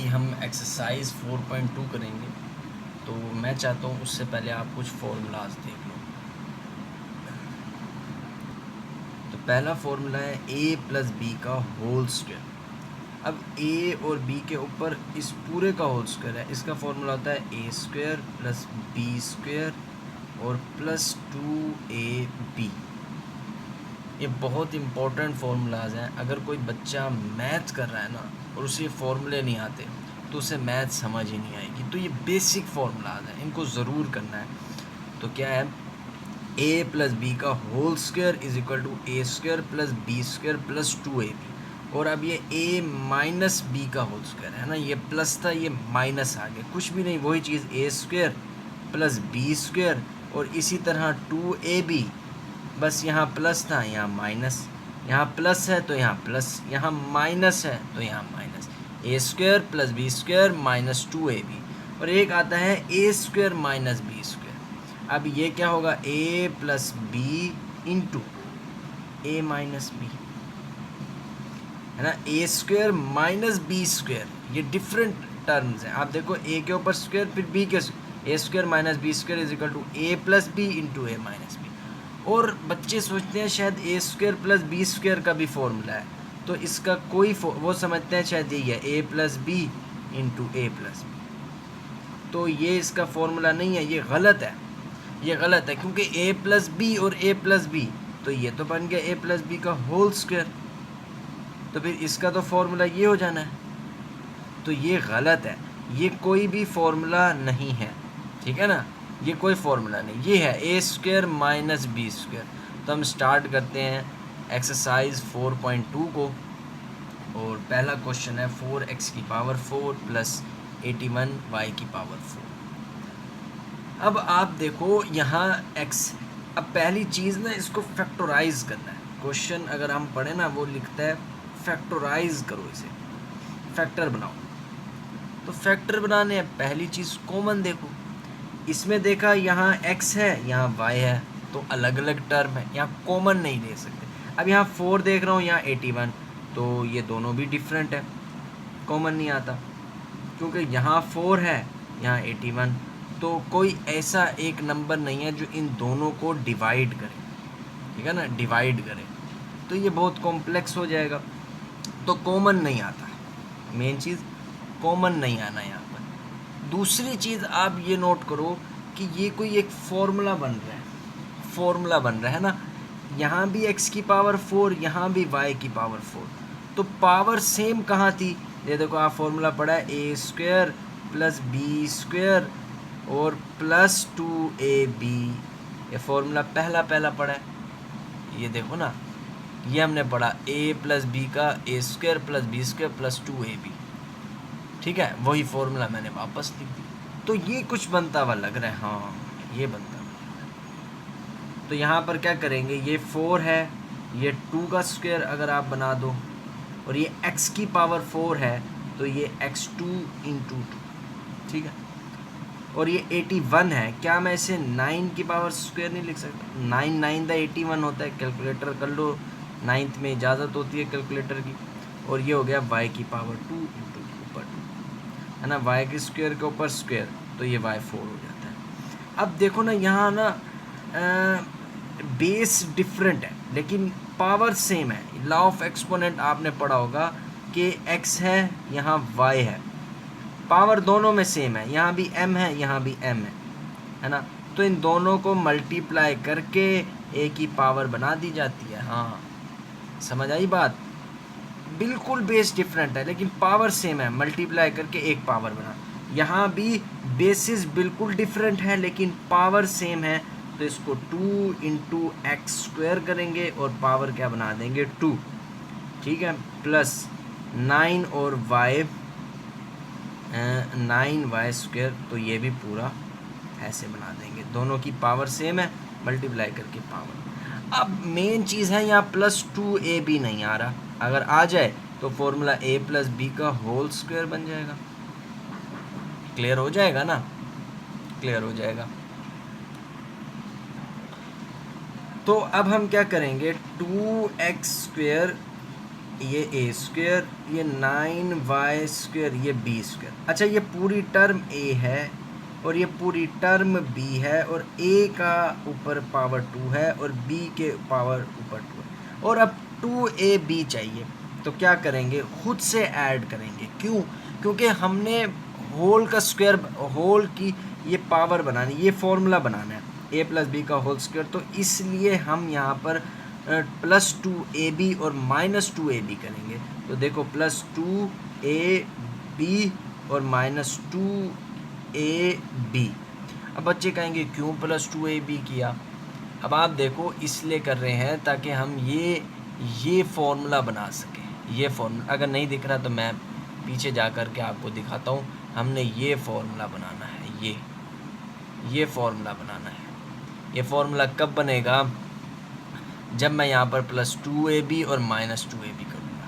कि हम एक्सरसाइज 4.2 करेंगे, तो मैं चाहता हूँ उससे पहले आप कुछ फार्मूलाज देख लो। तो पहला फार्मूला है a प्लस बी का होल स्क्वायर। अब a और b के ऊपर इस पूरे का होल स्क्वायर है, इसका फार्मूला होता है a square plus B square और प्लस 2ab। ये बहुत इंपॉर्टेंट फार्मूलाज हैं। अगर कोई बच्चा मैथ कर रहा है ना और उसे फार्मूले नहीं आते तो उसे मैथ समझ ही नहीं आएगी। तो ये बेसिक फार्मूलाज हैं, इनको ज़रूर करना है। तो क्या है, a प्लस बी का whole square is equal to A square plus B square plus 2ab। और अब ये a माइनस बी का होल स्क्वायर है ना, ये प्लस था ये माइनस आ गया, कुछ भी नहीं, वही चीज़ a square plus B square और इसी तरह 2ab। बस यहाँ प्लस था यहाँ माइनस, यहाँ प्लस है तो यहाँ प्लस, यहाँ माइनस है तो यहाँ minus. A square plus B square minus 2ab और एक आता है a square minus b square. अब ये क्या होगा, a plus B into A minus b, है ना। A square minus b square, ये डिफरेंट टर्म्स हैं। आप देखो a के ऊपर स्क्वायर फिर b के, a square minus b square is equal to a plus B into A minus b. और बच्चे सोचते हैं शायद a square plus B square का भी फॉर्मूला है, तो इसका कोई वो समझते हैं शायद यही है ए प्लस बी इंटू ए प्लस बी। तो ये इसका फॉर्मूला नहीं है, ये गलत है, ये गलत है, क्योंकि ए प्लस बी और ए प्लस बी, तो ये तो बन गया ए प्लस बी का होल स्क्वायर, तो फिर इसका तो फॉर्मूला ये हो जाना है। तो ये गलत है, ये कोई भी फॉर्मूला नहीं है, ठीक है ना, ये कोई फॉर्मूला नहीं, ये है a square minus b square. तो हम स्टार्ट करते हैं एक्सरसाइज 4.2 को। और पहला क्वेश्चन है 4x की पावर 4 प्लस 81y की पावर 4। अब आप देखो यहाँ x, अब पहली चीज़ ना इसको फैक्टराइज करना है। क्वेश्चन अगर हम पढ़े ना वो लिखता है फैक्टराइज करो, इसे फैक्टर बनाओ। तो फैक्टर बनाने हैं, पहली चीज़ कॉमन देखो, इसमें देखा यहाँ x है यहाँ y है, तो अलग अलग टर्म है, यहाँ कॉमन नहीं ले सकते। अब यहाँ 4 देख रहा हूँ यहाँ 81, तो ये दोनों भी डिफरेंट है, कॉमन नहीं आता, क्योंकि यहाँ 4 है यहाँ 81, तो कोई ऐसा एक नंबर नहीं है जो इन दोनों को डिवाइड करे, ठीक है ना, डिवाइड करे, तो ये बहुत कॉम्प्लेक्स हो जाएगा, तो कॉमन नहीं आता। मेन चीज़ कॉमन नहीं आना यहाँ पर। दूसरी चीज़ आप ये नोट करो कि ये कोई एक फॉर्मूला बन रहा है, फॉर्मूला बन रहा है ना, यहाँ भी x की पावर 4 यहाँ भी y की पावर 4, तो पावर सेम कहाँ थी, ये देखो आप फॉर्मूला पढ़ा है a square plus B square और प्लस 2ab, ये फॉर्मूला पहला पढ़ा है, ये देखो ना, ये हमने पढ़ा a प्लस बी का a square plus B square plus 2ab, ठीक है, वही फॉर्मूला मैंने वापस लिख दिया। तो ये कुछ बनता हुआ लग रहा है, हाँ ये बनता हुआ लग रहा है। तो यहाँ पर क्या करेंगे, ये 4 है, ये 2 का स्क्वायर अगर आप बना दो, और ये x की पावर 4 है तो ये x2 इंटू 2, ठीक है। और ये 81 है, क्या मैं इसे 9 की पावर स्क्वायर नहीं लिख सकता, 9 9 द 81 होता है, कैलकुलेटर कर लो, 9th में इजाज़त होती है कैलकुलेटर की। और ये हो गया y की पावर 2 इंटू ऊपर 2, है ना, y के स्क्वायर के ऊपर स्क्वायर, तो ये y4 हो जाता है। अब देखो ना यहाँ ना बेस डिफरेंट है लेकिन पावर सेम है। लॉ ऑफ एक्सपोनेंट आपने पढ़ा होगा कि x है यहाँ y है, पावर दोनों में सेम है, यहाँ भी m है यहाँ भी m है ना, तो इन दोनों को मल्टीप्लाई करके a की पावर बना दी जाती है। हाँ समझ आई बात, बिल्कुल बेस डिफरेंट है लेकिन पावर सेम है, मल्टीप्लाई करके एक पावर बना। यहाँ भी बेसिस बिल्कुल डिफरेंट है लेकिन पावर सेम है, तो इसको 2 इंटू एक्स स्क्वायर करेंगे और पावर क्या बना देंगे 2, ठीक है, प्लस 9 और y 9y स्क्वायर, तो ये भी पूरा ऐसे बना देंगे, दोनों की पावर सेम है, मल्टीप्लाई करके पावर। अब मेन चीज़ है यहाँ प्लस 2ab नहीं आ रहा, अगर आ जाए तो फॉर्मूला a प्लस बी का होल स्क्वायर बन जाएगा। क्लियर हो जाएगा ना, क्लियर हो जाएगा। तो अब हम क्या करेंगे, 2x स्क्वायर ये ए स्क्वेयर, ये 9y स्क्वेयर, ये बी स्क्वेयर। अच्छा, ये पूरी टर्म ए है और ये पूरी टर्म बी है और ए का ऊपर पावर 2 है और बी के पावर ऊपर 2 है और अब 2ab चाहिए। तो क्या करेंगे, खुद से ऐड करेंगे। क्यों? क्योंकि हमने होल का स्क्वायर, होल की ये पावर बनानी, ये फॉर्मूला बनाना है a प्लस बी का होल स्क्वायर। तो इसलिए हम यहाँ पर +2ab और -2ab करेंगे। तो देखो +2ab और -2ab। अब बच्चे कहेंगे क्यों +2ab किया? अब आप देखो, इसलिए कर रहे हैं ताकि हम ये फॉर्मूला बना सकें। ये फॉर्मूला अगर नहीं दिख रहा तो मैं पीछे जा कर के आपको दिखाता हूँ। हमने ये फॉर्मूला बनाना है, ये फॉर्मूला बनाना है। ये फॉर्मूला कब बनेगा? जब मैं यहाँ पर +2ab और -2ab करूँगा।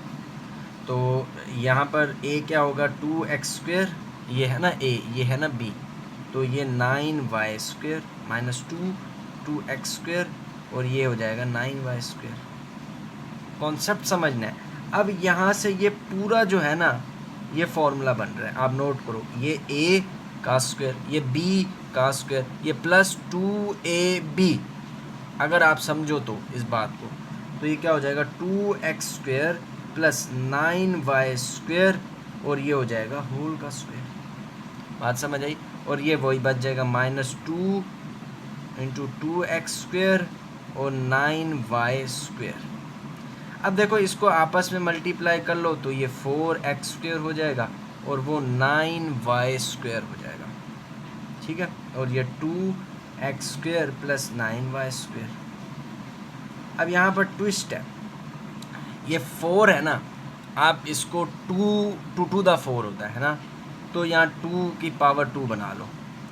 तो यहाँ पर a क्या होगा, 2x², ये है ना a, ये है ना b, तो ये 9y² -2x² और ये हो जाएगा 9y²। कॉन्सेप्ट समझना है। अब यहाँ से ये पूरा जो है ना, ये फॉर्मूला बन रहा है, आप नोट करो। ये a का स्क्वायर, ये b का स्क्वायर, ये +2ab। अगर आप समझो तो इस बात को, तो ये क्या हो जाएगा, 2x² + 9y² और ये हो जाएगा होल का स्क्वायर। बात समझ आई? और ये वही बच जाएगा -2 × 2x² और 9y²। अब देखो, इसको आपस में मल्टीप्लाई कर लो तो ये 4x² हो जाएगा और वो 9y² हो जाएगा। ठीक है, और ये 2x² + 9y²। अब यहाँ पर ट्विस्ट है, ये 4 है ना, आप इसको 2 to the 4 होता है ना, तो यहाँ 2 की पावर 2 बना लो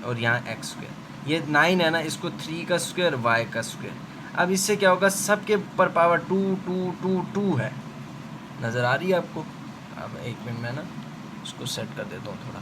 और यहाँ x²। ये 9 है ना, इसको 3 का स्क्वायर, y का स्क्वायर। अब इससे क्या होगा, सबके ऊपर पावर 2 2 2 2 है। नज़र आ रही है आपको? अब एक मिनट में ना इसको सेट कर देता हूँ थोड़ा।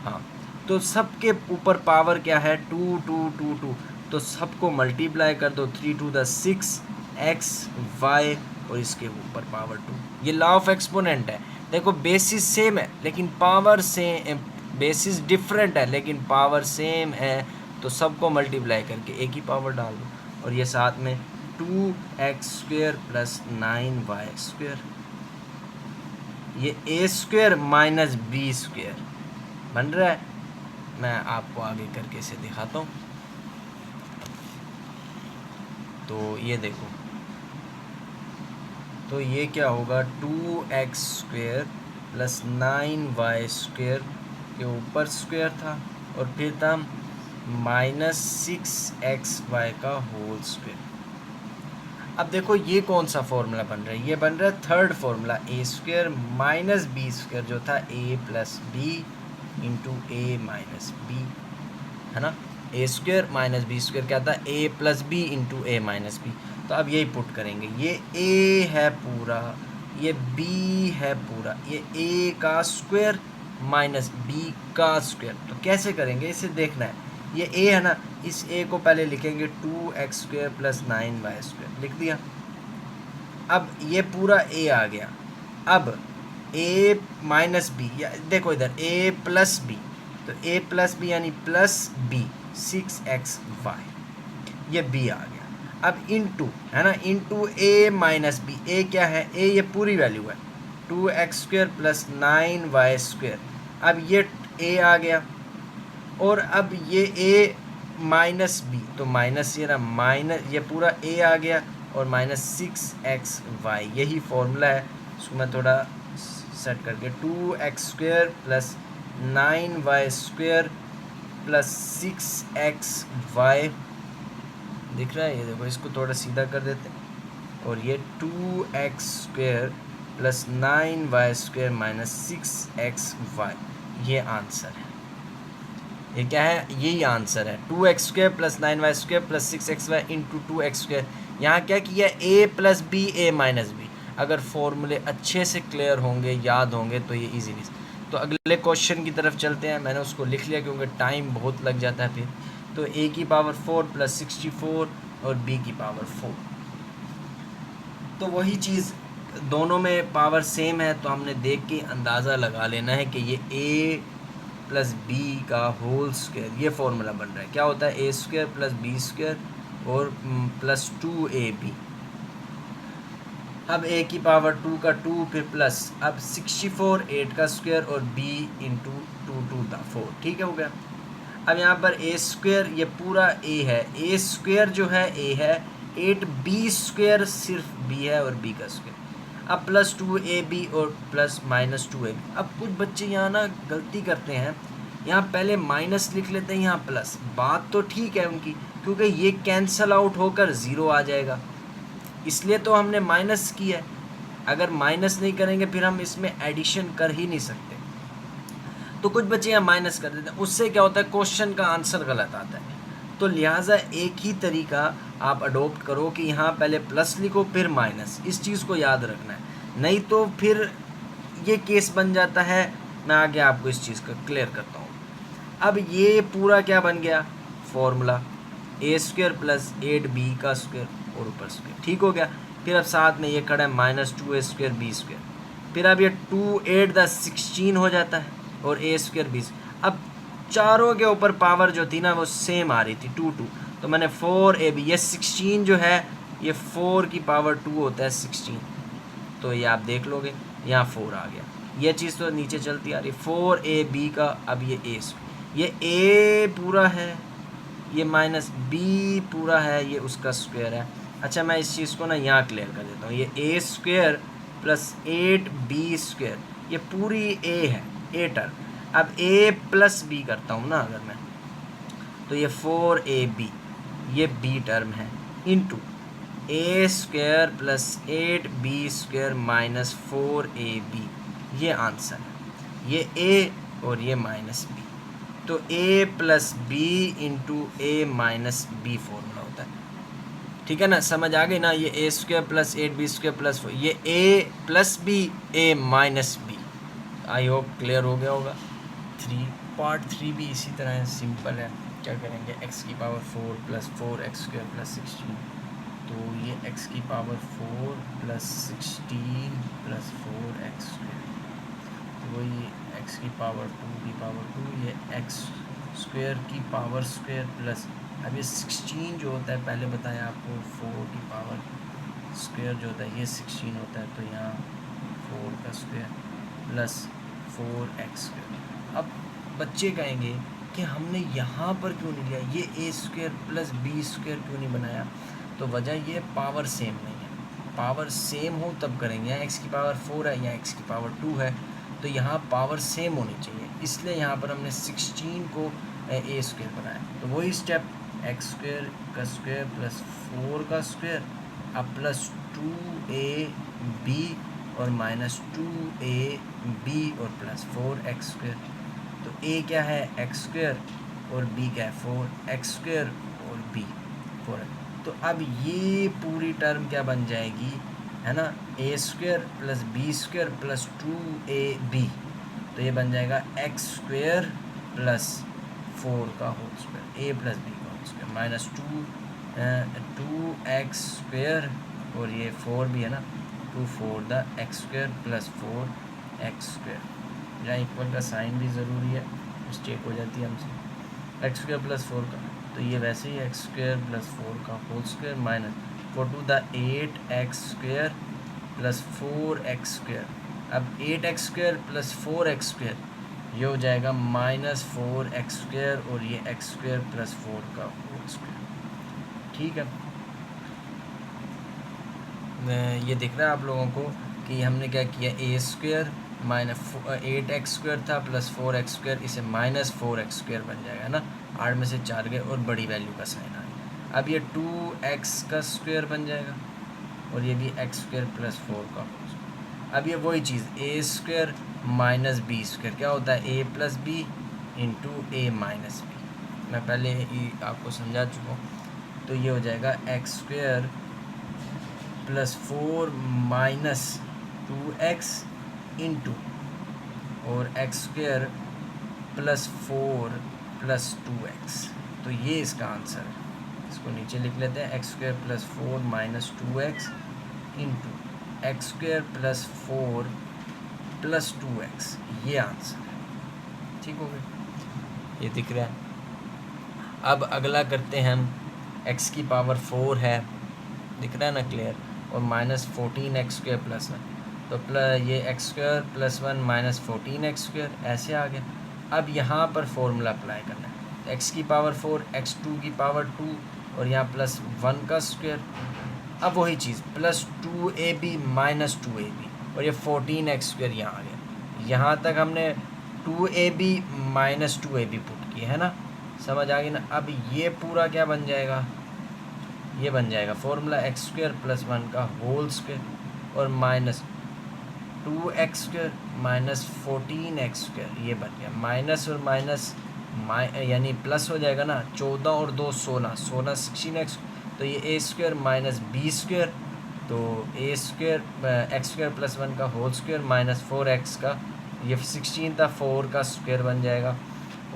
हाँ, तो सबके ऊपर पावर क्या है, 2 2 2 2। तो सबको मल्टीप्लाई कर दो, 3 to the 6 x y और इसके ऊपर पावर 2। ये लॉ ऑफ एक्सपोनेंट है। देखो, बेसिस सेम है लेकिन पावर सेम, बेसिस डिफरेंट है लेकिन पावर सेम है। तो सबको मल्टीप्लाई करके एक ही पावर डाल दो और ये साथ में 2x² + 9y²। ये a² - b² बन रहा है। मैं आपको आगे करके इसे दिखाता हूँ। तो ये देखो, तो ये क्या होगा, 2x² + 9y² के ऊपर स्क्वायर था और फिर था -6xy का होल स्क्वायर। अब देखो, ये कौन सा फॉर्मूला बन रहा है, ये बन रहा है थर्ड फॉर्मूला, a² - b² जो था a + b × a - b, है ना। a² - b² क्या था, a + b × a - b। तो अब यही पुट करेंगे, ये a है पूरा, ये b है पूरा, ये a का स्क्वायर माइनस b का स्क्वायर। तो कैसे करेंगे, इसे देखना है। ये a है ना, इस a को पहले लिखेंगे 2x² + 9y² लिख दिया। अब ये पूरा a आ गया। अब a - b, या देखो इधर a + b, तो a + b यानी +b 6xy, ये b आ गया। अब इंटू, है ना, इंटू a - b। a क्या है, a ये पूरी वैल्यू है, 2x² + 9y²। अब ये a आ गया और अब ये a - b, तो माइनस ये ना, माइनस ये पूरा a आ गया और -6xy, यही फॉर्मूला है। इसको मैं थोड़ा सेट करके 2x² + 9y² + 6xy दिख रहा है, ये देखो, इसको थोड़ा सीधा कर देते हैं और ये 2x² + 9y² - 6xy, ये आंसर है। ये क्या है, यही आंसर है, 2x² + 9y² + 6xy × 2x²। यहाँ क्या किया, a + b a - b। अगर फॉर्मूले अच्छे से क्लियर होंगे, याद होंगे, तो ये इजीली। तो अगले क्वेश्चन की तरफ चलते हैं। मैंने उसको लिख लिया क्योंकि टाइम बहुत लग जाता है फिर। तो a की पावर 4 + 64 और b की पावर 4। तो वही चीज़ दोनों में पावर सेम है तो हमने देख के अंदाज़ा लगा लेना है कि ये a प्लस बी का होल स्क्वायर, ये फॉर्मूला बन रहा है। क्या होता है? A square plus B square और प्लस 2ab। अब a की पावर 2 का 2 फिर प्लस, अब 64 8 का स्क्वायर और b इंटू 2 था 4। ठीक है, हो गया। अब यहाँ पर ए स्क्वायर, ये पूरा a है, a स्क्वायर जो है a है, 8b स्क्वायर सिर्फ b है और b का स्क्वायर। अब प्लस 2ab और प्लस माइनस 2ab। अब कुछ बच्चे यहाँ ना गलती करते हैं, यहाँ पहले माइनस लिख लेते हैं, यहाँ प्लस। बात तो ठीक है उनकी, क्योंकि ये कैंसल आउट होकर ज़ीरो आ जाएगा, इसलिए तो हमने माइनस किया है। अगर माइनस नहीं करेंगे फिर हम इसमें एडिशन कर ही नहीं सकते। तो कुछ बच्चे यहाँ माइनस कर देते हैं, उससे क्या होता है? क्वेश्चन का आंसर गलत आता है। तो लिहाजा एक ही तरीका आप अडोप्ट करो कि यहाँ पहले प्लस लिखो फिर माइनस, इस चीज़ को याद रखना है। नहीं तो फिर ये केस बन जाता है। मैं आगे आपको इस चीज़ का क्लियर करता हूँ। अब ये पूरा क्या बन गया? फॉर्मूला ए स्क्वायर प्लस 8b का स्क्वायर और ऊपर स्क्वायर। ठीक हो गया। फिर अब साथ में ये खड़ा है minus 2a square b square. फिर अब ये 2 8 10 16 हो जाता है और a स्क्वायर 20। अब चारों के ऊपर पावर जो थी ना वो सेम आ रही थी 2 2, तो मैंने 4ab, ये 16 जो है ये 4 की पावर 2 होता है 16, तो ये आप देख लोगे यहाँ 4 आ गया। ये चीज़ तो नीचे चलती आ रही 4ab का। अब ये ये a पूरा है, ये माइनस b पूरा है, ये उसका स्क्वायर है। अच्छा, मैं इस चीज़ को ना यहाँ क्लियर कर देता हूँ। ये a square plus 8b square, ये पूरी a है, a टर्म। अब a प्लस b करता हूँ ना अगर मैं, तो ये 4ab, ये b टर्म है, into a square plus 8b square minus 4ab, ये आंसर है। ये a और ये माइनस b, तो a plus B into A minus B formula होता है। ठीक है ना, समझ आ गई ना? ये a square plus 8b square plus 4, ये a plus B, a minus B. I hope clear हो गया होगा। पार्ट 3 भी इसी तरह है, सिंपल है। क्या करेंगे? x की power 4 plus 4x square plus 16, तो ये x की power 4 plus 16 plus 4x square, तो वही x की पावर 2 की पावर 2, ये x स्क्वायर की पावर स्क्वायर प्लस, अब ये 16 जो होता है पहले बताया आपको, 4 की पावर स्क्वायर जो होता है ये 16 होता है, तो यहाँ 4 का स्क्वायर प्लस 4x स्क्वायर। अब बच्चे कहेंगे कि हमने यहाँ पर क्यों नहीं लिया, ये a square plus b square क्यों नहीं बनाया? तो वजह ये पावर सेम नहीं है। पावर सेम हो तब करेंगे। यहाँ x की पावर 4 है, यहाँ x की पावर 2 है, तो यहाँ पावर सेम होनी चाहिए, इसलिए यहाँ पर हमने 16 को a स्क्वायर बनाया। तो वही स्टेप, x स्क्वायर का स्क्वायर प्लस 4 का स्क्वायर, अब प्लस 2ab और माइनस 2ab और प्लस 4x स्क्वायर। तो a क्या है? x स्क्वायर और b क्या है? 4x स्क्वायर और b 4 है। तो अब ये पूरी टर्म क्या बन जाएगी, है ना? a square plus b square plus 2ab, तो ये बन जाएगा x स्क्वायर प्लस 4 का whole square, a plus b का whole square, minus 2x square और ये 4 भी है ना, 2 4 the x square plus 4x square. यहाँ इक्वल का साइन भी ज़रूरी है, मिस्टेक हो जाती है हमसे। x स्क्वायर प्लस 4 का, तो ये वैसे ही x स्क्वायर प्लस 4 का whole square minus 4 to the 8x square plus 4x square. अब 8x square plus 4x square, ये हो जाएगा माइनस 4x स्क्वायर और ये x स्क्वायर प्लस 4 का होल स्क्वायर। ठीक है, ये दिख रहा है आप लोगों को कि हमने क्या किया, a square minus 8x square था प्लस 4x स्क्वायर, इसे माइनस 4x स्क्वायर बन जाएगा ना, 8 में से 4 गए और बड़ी वैल्यू का साइन आ गया। अब ये 2x का स्क्वायर बन जाएगा और ये भी x स्क्वायर प्लस 4 का होल स्क्वायर। अब ये वही चीज़ a square minus b square, क्या होता है? a plus B into a minus B, मैं पहले ही आपको समझा चुका हूँ। तो ये हो जाएगा x square plus 4 minus 2x into और x square plus 4 plus 2x, तो ये इसका आंसर है। इसको नीचे लिख लेते हैं, x square plus 4 minus 2x into x square plus 4 plus 2x, ये आंसर है। ठीक हो गया, ये दिख रहा है। अब अगला करते हैं हम, x की पावर 4 है, दिख रहा है ना क्लियर, और माइनस 14x² प्लस 1, तो ये x² प्लस 1 माइनस 14x², ऐसे आ गया। अब यहाँ पर फॉर्मूला अप्लाई करना है, तो x की पावर 4, x2 की पावर 2 और यहाँ प्लस 1 का स्क्वायर। अब वही चीज़ प्लस 2ab माइनस 2ab और ये 14x² यहाँ आ गया। यहाँ तक हमने 2ab माइनस 2ab पुट किया है ना, समझ आ गई ना। अब ये पूरा क्या बन जाएगा, ये बन जाएगा फॉर्मूला x² प्लस 1 का होल स्क्वायर और माइनस 2x² माइनस 14x², ये बन गया। माइनस और माइनस यानी प्लस हो जाएगा ना, 14 और 2 16, 16x, तो ये a² माइनस b², तो x² प्लस 1 का होल स्क्वायर माइनस 4x का, ये 16 था, 4 का स्क्वायर बन जाएगा,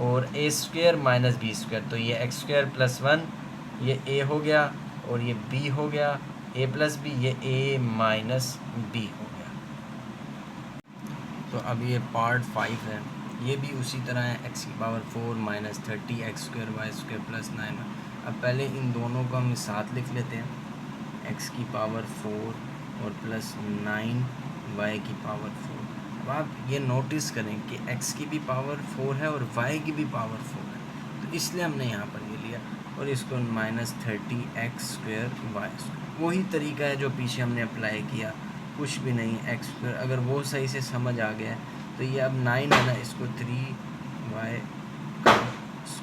और a² माइनस b², तो ये x² प्लस 1 ये a हो गया और ये b हो गया, a प्लस b, ये a माइनस b हो गया। तो अब ये पार्ट 5 है, ये भी उसी तरह है, x की power 4 minus 30 x² y² plus 9। अब पहले इन दोनों को हम साथ लिख लेते हैं, x की पावर 4 और प्लस 9 y की पावर 4। अब आप ये नोटिस करें कि x की भी पावर 4 है और y की भी पावर 4 है, तो इसलिए हमने यहाँ पर ये लिया, और इसको माइनस 30 x² y²। वही तरीका है जो पीछे हमने अप्लाई किया, कुछ भी नहीं, x²। अगर वो सही से समझ आ गया है तो ये अब 9 है ना, इसको 3y²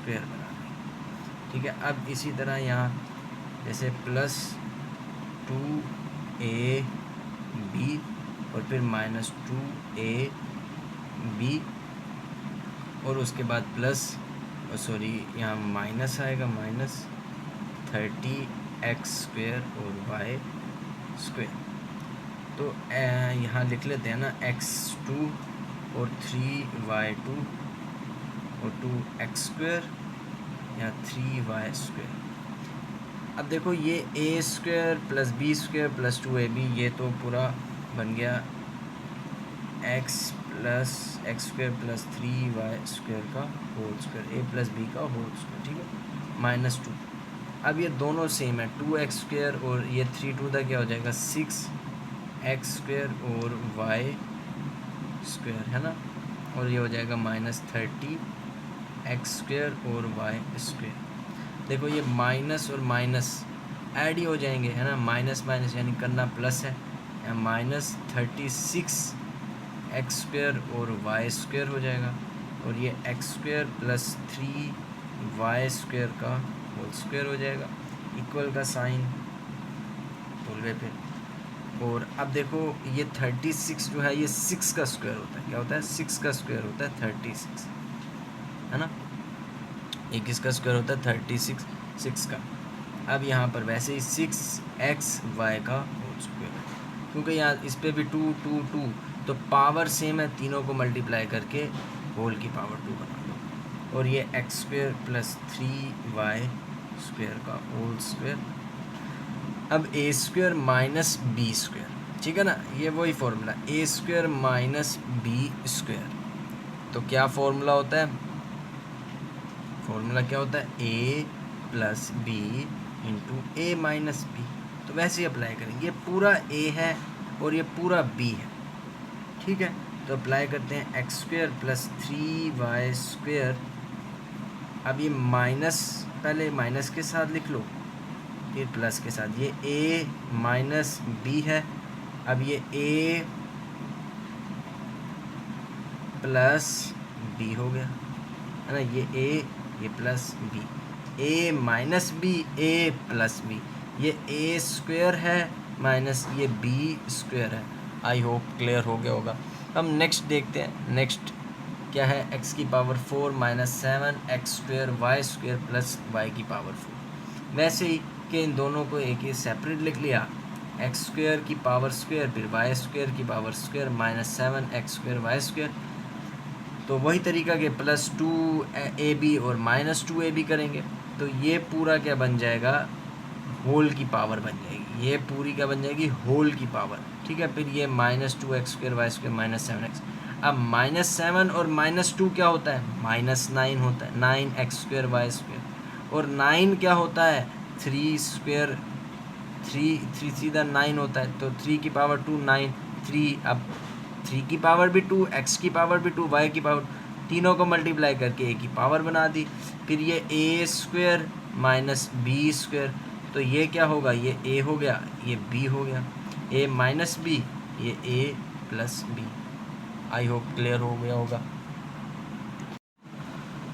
बना दें। ठीक है, अब इसी तरह यहाँ जैसे प्लस 2ab और फिर माइनस 2ab और उसके बाद प्लस, सॉरी यहाँ माइनस आएगा, माइनस 30x² और y²। तो यहाँ लिख लेते हैं ना, x2 और 3y2 और 2x² या 3y²। अब देखो ये a² plus b² plus 2ab, ये तो पूरा बन गया x² प्लस 3y² का whole square, a plus b का होल स्क्वायर। ठीक है, माइनस 2। अब ये दोनों सेम है, 2x² और ये 3 2 का क्या हो जाएगा, 6x² और y² है ना, और ये हो जाएगा माइनस 30x² और y²। देखो ये माइनस और माइनस ऐड ही हो जाएंगे, है ना, माइनस माइनस यानी करना प्लस है, या माइनस 36x² और y² हो जाएगा, और ये x² प्लस 3y² का होल स्क्वायर हो जाएगा, इक्वल का साइन बोल गए फिर। और अब देखो ये 36 जो है ये 6 का स्क्वायर होता है, क्या होता है, 6 का स्क्वायर होता है 36, है ना, ये किसका स्क्वायर होता है, 36 6 का। अब यहाँ पर वैसे ही 6xy का होल स्क्वायर, क्योंकि यहाँ इस पर भी 2 2 2, तो पावर सेम है, तीनों को मल्टीप्लाई करके होल की पावर 2 बना दो, और ये x² प्लस 3y² का होल स्क्वायर। अब a² माइनस b², ठीक है ना, ये वही फॉर्मूला, a² माइनस b²। तो क्या फॉर्मूला होता है, फॉर्मूला क्या होता है, a plus b into a minus b। तो वैसे ही अप्लाई करेंगे, ये पूरा a है और ये पूरा b है, ठीक है। तो अप्लाई करते हैं, x² प्लस 3y²। अब ये माइनस, पहले माइनस के साथ लिख लो फिर प्लस के साथ, ये a माइनस b है। अब ये a प्लस b हो गया, है ना, ये a ये plus b, a minus b a plus b, ये a² है माइनस ये b² है। आई होप क्लियर हो गया होगा। हम नेक्स्ट देखते हैं, नेक्स्ट क्या है, x की power 4 minus 7x² y² plus y की पावर 4। वैसे ही कि इन दोनों को एक ही सेपरेट लिख लिया, x² की पावर स्क्वायर फिर y² की power square minus 7x² y²। तो वही तरीका के प्लस 2ab और माइनस 2ab करेंगे, तो ये पूरा क्या बन जाएगा, होल की पावर बन जाएगी, ये पूरी क्या बन जाएगी, होल की पावर। ठीक है। फिर ये -2x² -7x। अब -7 और -2 क्या होता है? -9 होता है। 9x² और 9 क्या होता है? 3 3 × 9 होता है, तो 3 की पावर 2 9 3। अब 3 की पावर भी 2, x की पावर भी 2, y की पावर, तीनों को मल्टीप्लाई करके a की पावर बना दी। फिर ये a² - b², तो ये क्या होगा? ये a हो गया, ये b हो गया। a - b, ये a + b। I hope clear हो गया होगा।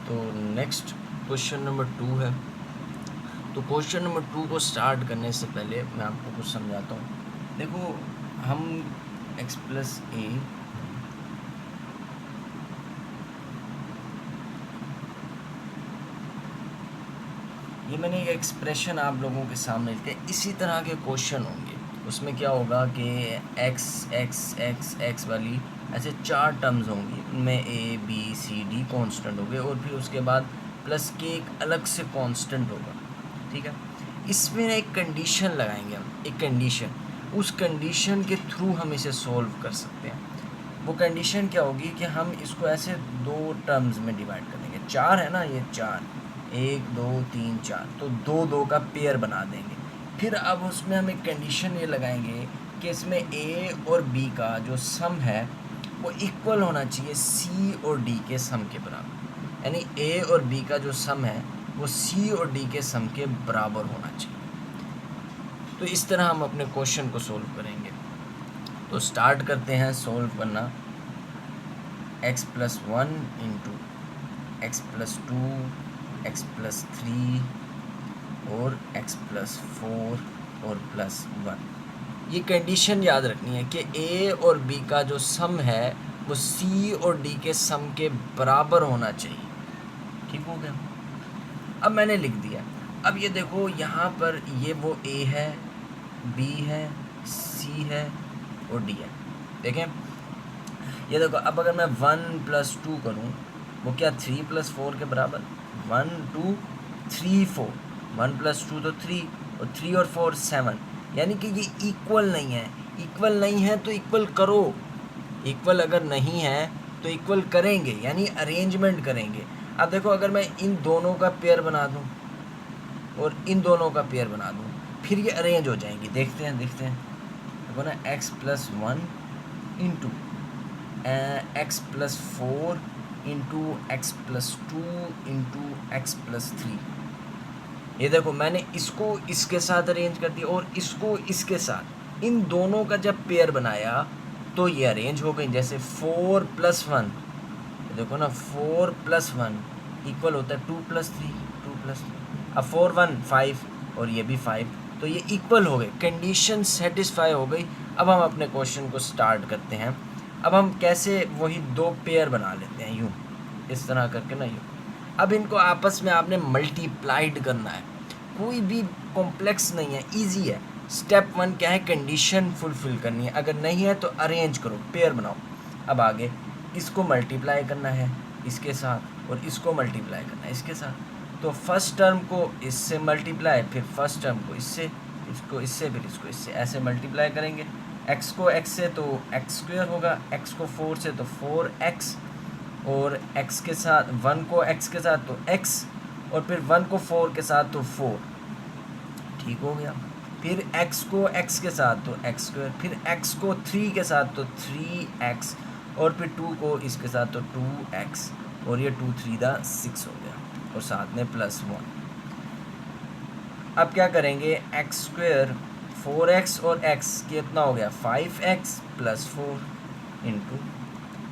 तो नेक्स्ट क्वेश्चन नंबर 2 है। तो क्वेश्चन नंबर 2 को स्टार्ट करने से पहले मैं आपको कुछ समझाता हूँ। देखो, हम x + a ये मैंने एक एक्सप्रेशन आप लोगों के सामने लिखा है। इसी तरह के क्वेश्चन होंगे, उसमें क्या होगा कि x x x x वाली ऐसे 4 टर्म्स होंगी, उनमें a b c d constant होंगे और फिर उसके बाद प्लस के एक अलग से कांस्टेंट होगा। ठीक है, इसमें एक कंडीशन लगाएंगे हम, एक कंडीशन, उस कंडीशन के थ्रू हम इसे सॉल्व कर सकते हैं। वो कंडीशन क्या होगी कि हम इसको ऐसे 2 टर्म्स में डिवाइड कर देंगे। 4 है ना, ये 4, 1 2 3 4, तो 2 2 का पेयर बना देंगे। फिर अब उसमें हम एक कंडीशन ये लगाएंगे कि इसमें a और b का जो सम है वो इक्वल होना चाहिए c और d के सम के बराबर। यानी a और b का जो सम है वो c और d के सम के बराबर होना चाहिए। तो इस तरह हम अपने क्वेश्चन को सोल्व करेंगे। तो स्टार्ट करते हैं सोल्व करना। x + 1 × x + 2 x + 3 और x + 4 और +1। ये कंडीशन याद रखनी है कि a और b का जो सम है वो c और d के सम के बराबर होना चाहिए। ठीक हो गया? अब मैंने लिख दिया। अब ये देखो, यहाँ पर ये वो a है, b है, c है और d है। देखें, ये देखो, अब अगर मैं 1 + 2 करूँ, वो क्या 3 + 4 के बराबर? 1 2 3 4, 1 + 2 तो 3 और 3 और 4 7, यानी कि ये इक्वल नहीं है। इक्वल नहीं है तो इक्वल करो, इक्वल अगर नहीं है तो इक्वल करेंगे, यानी अरेंजमेंट करेंगे। अब देखो, अगर मैं इन दोनों का पेयर बना दूँ और इन दोनों का पेयर बना दूँ, फिर ये अरेंज हो जाएंगी। देखते हैं देखो ना, x + 1 × x + 4 × x + 2 × x + 3। ये देखो, मैंने इसको इसके साथ अरेंज कर दिया और इसको इसके साथ, इन दोनों का जब पेयर बनाया तो ये अरेंज हो गई। जैसे 4 + 1, देखो ना, 4 + 1 इक्वल होता है 2 + 3, 2 + 3। अब 4 1 5 और ये भी 5, तो ये इक्वल हो गए, कंडीशन सेटिस्फाई हो गई। अब हम अपने क्वेश्चन को स्टार्ट करते हैं। अब हम कैसे वही 2 पेयर बना लेते हैं, यूँ इस तरह करके ना, यूँ। अब इनको आपस में आपने मल्टीप्लाइड करना है, कोई भी कॉम्प्लेक्स नहीं है, इजी है। स्टेप 1 क्या है? कंडीशन फुलफिल करनी है। अगर नहीं है तो अरेंज करो, पेयर बनाओ। अब आगे इसको मल्टीप्लाई करना है इसके साथ और इसको मल्टीप्लाई करना है इसके साथ। तो फर्स्ट टर्म को इससे मल्टीप्लाई, फिर फर्स्ट टर्म को इससे, इसको इससे, फिर इसको इससे, ऐसे मल्टीप्लाई करेंगे। x को x से तो x² होगा, x को 4 से तो 4x, और x के साथ 1 को x के साथ तो x, और फिर 1 को 4 के साथ तो 4। ठीक हो गया। फिर x को x के साथ तो x², फिर x को 3 के साथ तो 3x, और फिर 2 को इसके साथ तो 2x, और ये 2 3 दा 6 हो गया, और साथ में +1। अब क्या करेंगे? x² 4x और x कितना हो गया? 5x + 4 इंटू,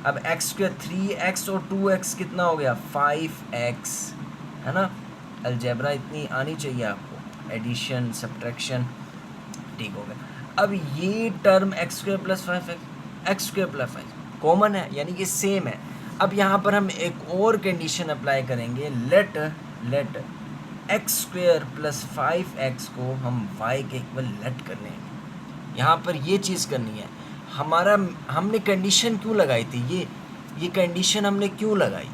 अब x² 3x और 2x कितना हो गया? 5x, है ना। अलजेब्रा इतनी आनी चाहिए आपको, एडिशन सब्ट्रैक्शन। ठीक हो गया। अब ये term x² + 5x, x² + 5 common है, यानी कि सेम है। अब यहाँ पर हम एक और कंडीशन अप्लाई करेंगे, लेट x² + 5x को हम y के इक्वल लेट कर लेंगे। यहाँ पर ये चीज़ करनी है। हमारा, हमने कंडीशन क्यों लगाई थी? ये कंडीशन हमने क्यों लगाई?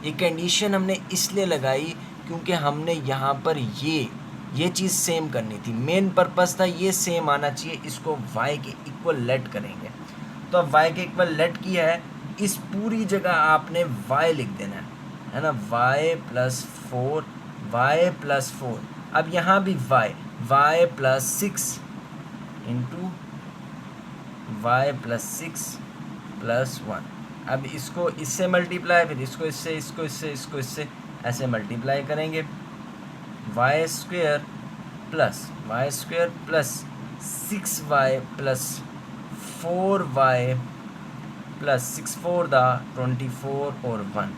ये कंडीशन हमने इसलिए लगाई क्योंकि हमने यहाँ पर ये चीज़ सेम करनी थी, मेन पर्पस था ये सेम आना चाहिए, इसको y के इक्वल लेट करेंगे। तो अब y के इक्वल लेट किया है, इस पूरी जगह आपने y लिख देना है ना, y प्लस 4, अब यहाँ भी y plus 6 into y plus 6 plus 1। अब इसको इससे मल्टीप्लाई, फिर इसको इससे, इसको इससे, इसको इससे, ऐसे मल्टीप्लाई करेंगे। Y square plus 6y plus 4y plus 6 4 दा 24 और 1,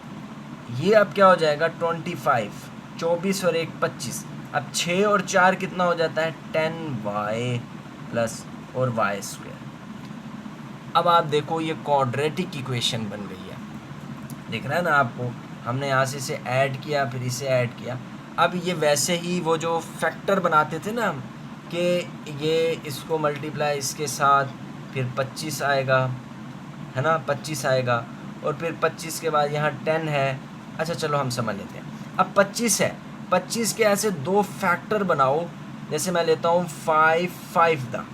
ये अब क्या हो जाएगा 25, 24 और 1 25। अब 6 और 4 कितना हो जाता है 10y प्लस और वाई स्क्वेयर। अब आप देखो ये क्वाड्रेटिक इक्वेशन बन गई है, दिख रहा है ना आपको, हमने यहाँ से इसे ऐड किया, फिर इसे ऐड किया। अब ये वैसे ही वो जो फैक्टर बनाते थे ना कि ये इसको मल्टीप्लाई इसके साथ, फिर 25 आएगा, है ना, 25 आएगा, और फिर 25 के बाद यहाँ 10 है। अच्छा चलो हम समझ लेते हैं। अब 25 है, 25 के ऐसे दो फैक्टर बनाओ, जैसे मैं लेता हूँ 5 दा।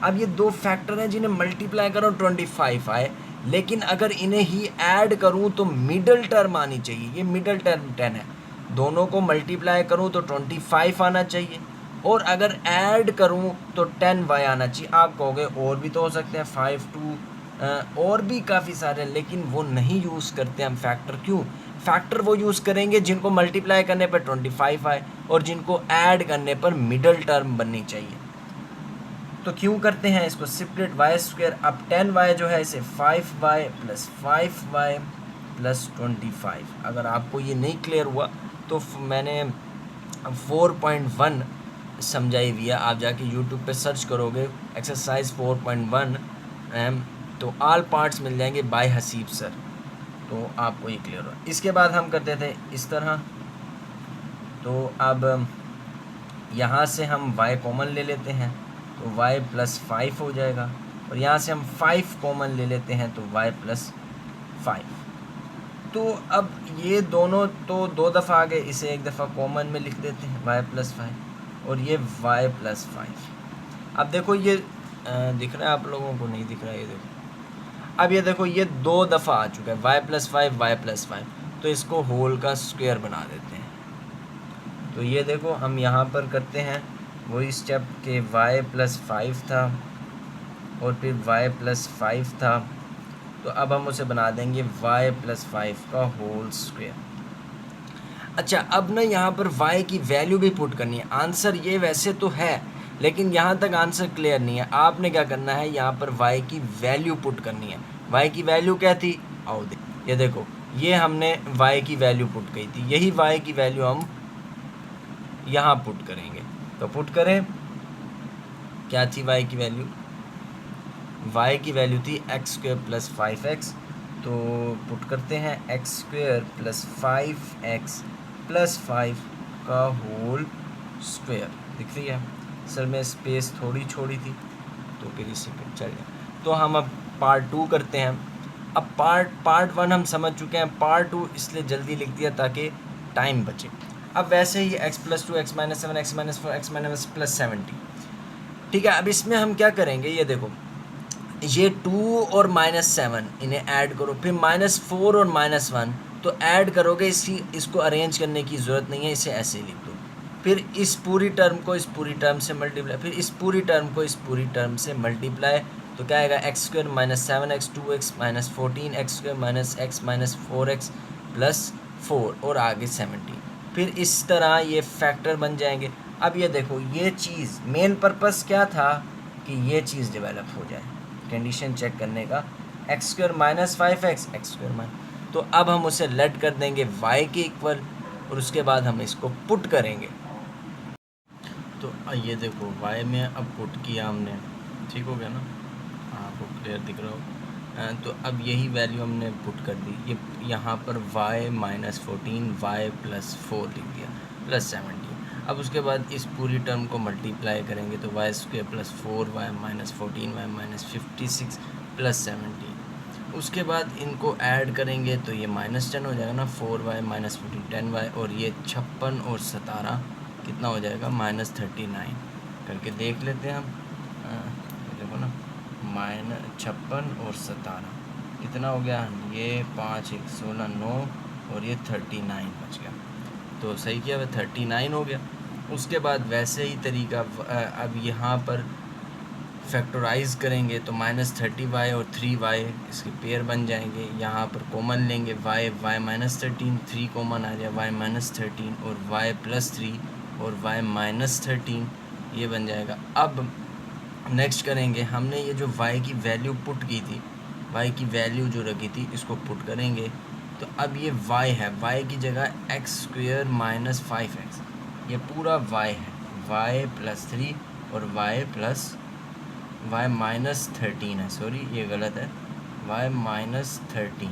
अब ये दो फैक्टर हैं जिन्हें मल्टीप्लाई करो 25 आए, लेकिन अगर इन्हें ही ऐड करूं तो मिडल टर्म आनी चाहिए, ये मिडल टर्म 10 है, दोनों को मल्टीप्लाई करूं तो 25 आना चाहिए, और अगर ऐड करूं तो 10y आना चाहिए। आप कहोगे और भी तो हो सकते हैं 5 2 और भी काफ़ी सारे, लेकिन वो नहीं यूज़ करते हम फैक्टर। क्यों? फैक्टर वो यूज़ करेंगे जिनको मल्टीप्लाई करने पर 25 आए और जिनको ऐड करने पर मिडल टर्म बननी चाहिए। तो क्यों करते हैं इसको सेपरेट वाई स्क्वायर। अब 10y जो है इसे 5y प्लस 5y प्लस 25। अगर आपको ये नहीं क्लियर हुआ तो मैंने 4.1 समझाई हुई है, आप जाके यूट्यूब पे सर्च करोगे एक्सरसाइज 4.1 तो ऑल पार्ट्स मिल जाएंगे बाय हसीब सर, तो आपको ये क्लियर हुआ। इसके बाद हम करते थे इस तरह, तो अब यहाँ से हम y कॉमन ले लेते हैं तो y प्लस 5 हो जाएगा, और यहाँ से हम 5 कॉमन ले लेते हैं तो y प्लस 5। तो अब ये दोनों तो दो दफ़ा आ गए, इसे एक दफ़ा कॉमन में लिख देते हैं y प्लस 5, और ये y प्लस 5। अब देखो ये दिख रहा है आप लोगों को, नहीं दिख रहा है, ये देखो। अब ये देखो ये दो दफ़ा आ चुका है y प्लस 5 y प्लस 5, तो इसको होल का स्क्वायर बना देते हैं। तो ये देखो हम यहाँ पर करते हैं वही स्टेप के y प्लस 5 था और फिर y प्लस 5 था, तो अब हम उसे बना देंगे y प्लस 5 का होल स्क्वायर। अच्छा अब ना यहाँ पर y की वैल्यू भी पुट करनी है। आंसर ये वैसे तो है, लेकिन यहाँ तक आंसर क्लियर नहीं है। आपने क्या करना है, यहाँ पर y की वैल्यू पुट करनी है। y की वैल्यू क्या थी, आओ ये देखो, ये हमने y की वैल्यू पुट की थी, यही y की वैल्यू हम यहाँ पुट करेंगे। तो पुट करें, क्या थी y की वैल्यू, y की वैल्यू थी एक्स स्क्वायर प्लस 5x, तो पुट करते हैं x square plus 5x plus 5 का होल स्क्वायर। दिख रही है सर, में स्पेस थोड़ी छोड़ी थी तो फिर इसी पे चल गया। तो हम अब पार्ट 2 करते हैं। अब पार्ट 1 हम समझ चुके हैं, पार्ट 2 इसलिए जल्दी लिख दिया ताकि टाइम बचे। अब वैसे ही x plus 2 x minus 7 x minus 4 x minus plus 70, ठीक है। अब इसमें हम क्या करेंगे, ये देखो ये 2 और -7 इन्हें ऐड करो, फिर -4 और -1 तो ऐड करोगे, इसको अरेंज करने की ज़रूरत नहीं है, इसे ऐसे लिख दो। फिर इस पूरी टर्म को इस पूरी टर्म से मल्टीप्लाई, फिर इस पूरी टर्म को इस पूरी टर्म से मल्टीप्लाई, तो क्या आएगा x square minus 7x 2x minus 14 x square minus x minus 4x plus 4 और आगे 70। फिर इस तरह ये फैक्टर बन जाएंगे। अब ये देखो ये चीज़ मेन पर्पस क्या था कि ये चीज़ डेवलप हो जाए, कंडीशन चेक करने का, x square minus 5x x square minus, तो अब हम उसे लेट कर देंगे y के इक्वल, और उसके बाद हम इसको पुट करेंगे। तो ये देखो y में अब पुट किया हमने, ठीक हो गया ना, आपको क्लियर दिख रहा हो। तो अब यही वैल्यू हमने पुट कर दी, ये यहाँ पर y माइनस 14 y प्लस 4 लिख दिया प्लस 70। अब उसके बाद इस पूरी टर्म को मल्टीप्लाई करेंगे तो y square plus 4y minus 14 y minus 56 plus 70। उसके बाद इनको ऐड करेंगे तो ये -10 हो जाएगा ना, 4y माइनस 14 10y, और ये 56 और 17 कितना हो जाएगा -39 करके देख लेते हैं हम। देखो ना -56 और 17 कितना हो गया, ये 5 1 16 9 और ये 39 बच गया। तो सही किया वह 39 हो गया। उसके बाद वैसे ही तरीका अब यहाँ पर फैक्टराइज करेंगे तो -30y और 3y इसके पेयर बन जाएंगे। यहाँ पर कॉमन लेंगे y -13, 3 कॉमन आ जाए y -13 और y +3 और y -13 ये बन जाएगा। अब नेक्स्ट करेंगे, हमने ये जो y की वैल्यू पुट की थी, y की वैल्यू जो रखी थी इसको पुट करेंगे। तो अब ये y है, y की जगह x² - 5x, ये पूरा y है, y +3 और y -13 है, सॉरी ये गलत है, y -13,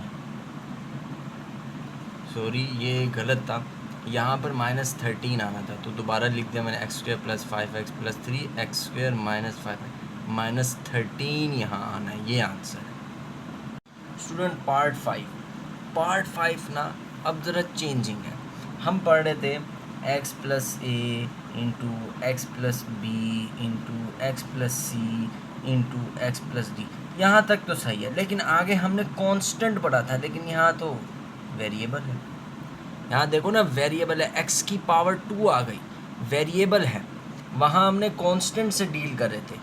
सॉरी ये गलत था, यहाँ पर -13 आना था, तो दोबारा लिख दिया मैंने x² + 5x + 3 x² - 5x -13 यहाँ आना है, ये आंसर है। स्टूडेंट पार्ट 5 ना अब ज़रा चेंजिंग है। हम पढ़ रहे थे x + a into x + b into x + c into x + d, यहाँ तक तो सही है, लेकिन आगे हमने कांस्टेंट पढ़ा था, लेकिन यहाँ तो वेरिएबल है। यहाँ देखो ना वेरिएबल है, x की पावर 2 आ गई, वेरिएबल है, वहाँ हमने कांस्टेंट से डील कर रहे थे।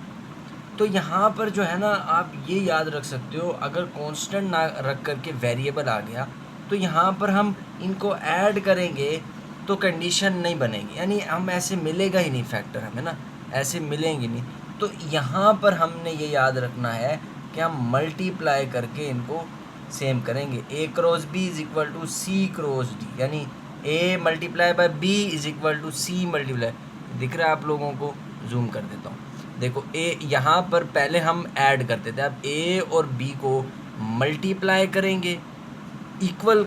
तो यहाँ पर जो है ना आप ये याद रख सकते हो, अगर कांस्टेंट ना रख करके वेरिएबल आ गया तो यहाँ पर हम इनको ऐड करेंगे तो कंडीशन नहीं बनेगी, यानी हम ऐसे मिलेगा ही नहीं फैक्टर, हमें ना ऐसे मिलेंगे नहीं। तो यहाँ पर हमने ये याद रखना है कि हम मल्टीप्लाई करके इनको सेम करेंगे। a cross b = c cross d, यानी a multiply by b = c multiply, दिख रहा है आप लोगों को, जूम कर देता हूँ। देखो a यहाँ पर पहले हम ऐड करते थे, अब a और b को मल्टीप्लाई करेंगे, इक्वल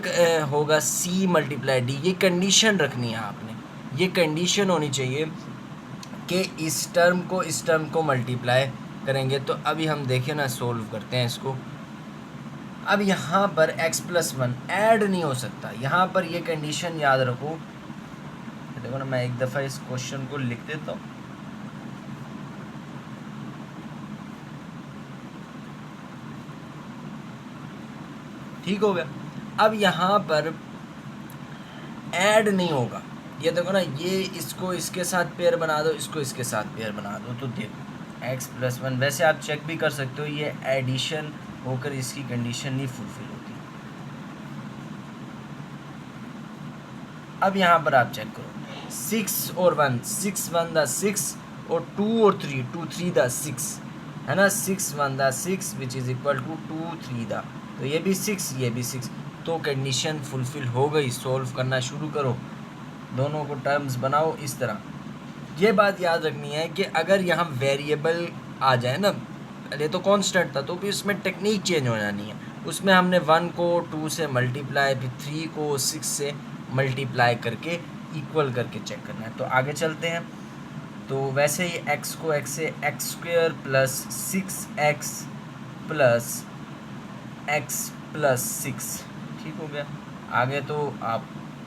होगा c × d। ये कंडीशन रखनी है आपने, ये कंडीशन होनी चाहिए कि इस टर्म को मल्टीप्लाई करेंगे। तो अभी हम देखें ना, सोल्व करते हैं इसको। अब यहाँ पर x + 1 ऐड नहीं हो सकता, यहाँ पर ये कंडीशन याद रखो। देखो ना, मैं एक दफ़ा इस क्वेश्चन को लिख देता हूँ। ठीक हो गया। अब यहाँ पर ऐड नहीं होगा, ये देखो ना, ये इसको इसके साथ पेयर बना दो, इसको इसके साथ पेयर बना दो, तो देखो x + 1, वैसे आप चेक भी कर सकते हो, ये एडिशन होकर इसकी कंडीशन नहीं फुलफिल होती। अब यहाँ पर आप चेक करो, 6 और 1, 6 1 दा 6 और 2 और 3, 2 3 दा 6 है ना, 6 1 दा 6 विच इज़ इक्वल टू 2 3 दा, तो ये भी 6 ये भी 6, तो कंडीशन फुलफिल हो गई। सॉल्व करना शुरू करो, दोनों को टर्म्स बनाओ इस तरह। ये बात याद रखनी है कि अगर यहाँ वेरिएबल आ जाए ना, पहले तो कांस्टेंट था, तो भी उसमें टेक्निक चेंज हो जानी है। उसमें हमने 1 को 2 से मल्टीप्लाई, फिर 3 को 6 से मल्टीप्लाई करके इक्वल करके चेक करना है। तो आगे चलते हैं। तो वैसे ही x को x से x² + 6x + x + 6, ठीक हो गया। आगे तो आप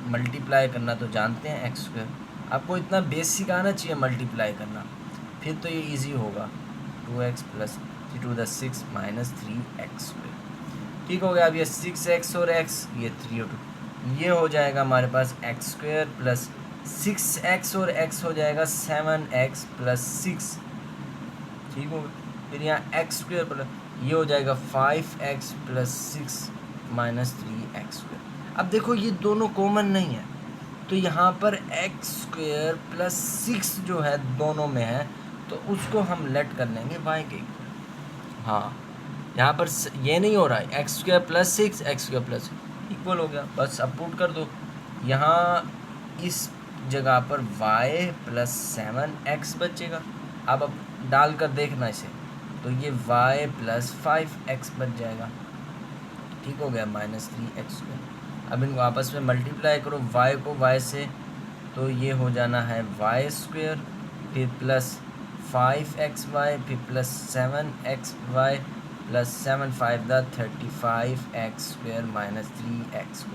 मल्टीप्लाई करना तो जानते हैं, x², आपको इतना बेसिक आना चाहिए मल्टीप्लाई करना, फिर तो ये इजी होगा। 2x + 3^6 - 3x², ठीक हो गया। अब ये 6x और x, ये 3 और 2, ये हो जाएगा हमारे पास x² + 6x और x हो जाएगा 7x + 6, ठीक हो गया। फिर यहाँ x² ये हो जाएगा 5x + 6 - 3x²। अब देखो ये दोनों कॉमन नहीं है, तो यहाँ पर x² + 6 जो है दोनों में है, तो उसको हम लेट कर लेंगे y के। हाँ, यहाँ पर ये नहीं हो रहा है, x² + 6 x² + इक्वल हो गया, बस अब पुट कर दो। यहाँ इस जगह पर y + 7x बचेगा। अब डाल कर देखना इसे, तो ये y + 5x बच जाएगा, ठीक हो गया, -3x²। अब इनको आपस में मल्टीप्लाई करो, y को y से, तो ये हो जाना है y², फिर +5xy, फिर +7xy, plus 7 5 the 35x² minus 3x²।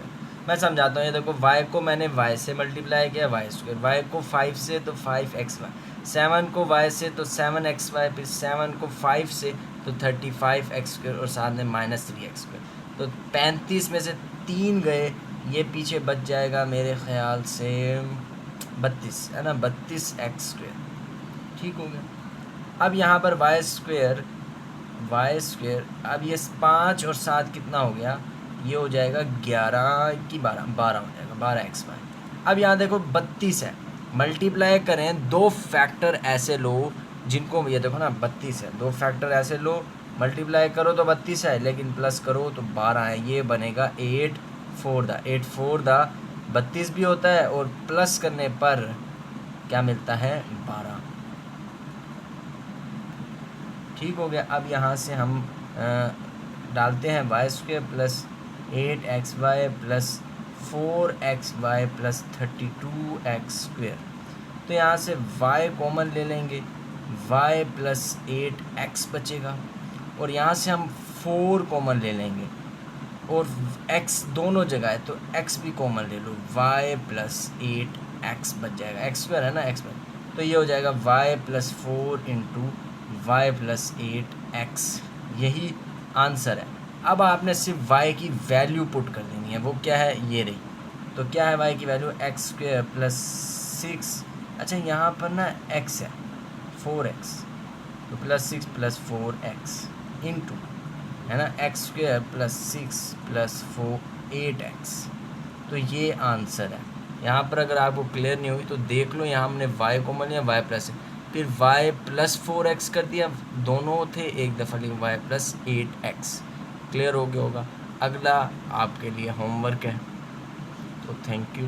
मैं समझाता हूँ, ये देखो y को मैंने y से मल्टीप्लाई किया y², y को 5 से तो 5xy, 7 को y से तो 7xy, फिर 7 को 5 से तो 35x² और साथ में माइनस 3x²। तो 35 में से 3 गए, ये पीछे बच जाएगा मेरे ख्याल से 32, है ना, 32x²। ठीक हो गया। अब यहाँ पर y², अब ये 5 और 7 कितना हो गया, ये हो जाएगा 11 की 12 हो जाएगा, 12xy। अब यहाँ देखो 32 है, मल्टीप्लाई करें, दो फैक्टर ऐसे लो जिनको, ये देखो ना 32 है, दो फैक्टर ऐसे लो, मल्टीप्लाई करो तो 32 है, लेकिन प्लस करो तो 12 है, ये बनेगा 8 4 द 32 भी होता है और प्लस करने पर क्या मिलता है, 12। ठीक हो गया। अब यहाँ से हम डालते हैं y² plus 8xy plus 4xy plus 32x²। तो यहाँ से y कॉमन ले लेंगे, y प्लस 8x बचेगा, और यहाँ से हम 4 कॉमन ले लेंगे और x दोनों जगह है तो x भी कॉमन ले लो, y प्लस 8x बच जाएगा, x² है ना, x पर, तो ये हो जाएगा y plus 4 into y plus 8x। यही आंसर है। अब आपने सिर्फ y की वैल्यू पुट कर देनी है, वो क्या है, ये रही। तो क्या है y की वैल्यू, x² प्लस 6, अच्छा यहाँ पर ना x है 4x, तो प्लस 6 प्लस 4x इंटू, है ना, x² प्लस 6 प्लस 8x। तो ये आंसर है। यहाँ पर अगर आपको क्लियर नहीं हुई तो देख लो, यहाँ हमने y कॉमन लिया, y प्लस, फिर y प्लस 4x कर दिया, दोनों थे एक दफ़ा, लेकिन y प्लस 8x। क्लियर हो गया होगा। अगला आपके लिए होमवर्क है, तो थैंक यू।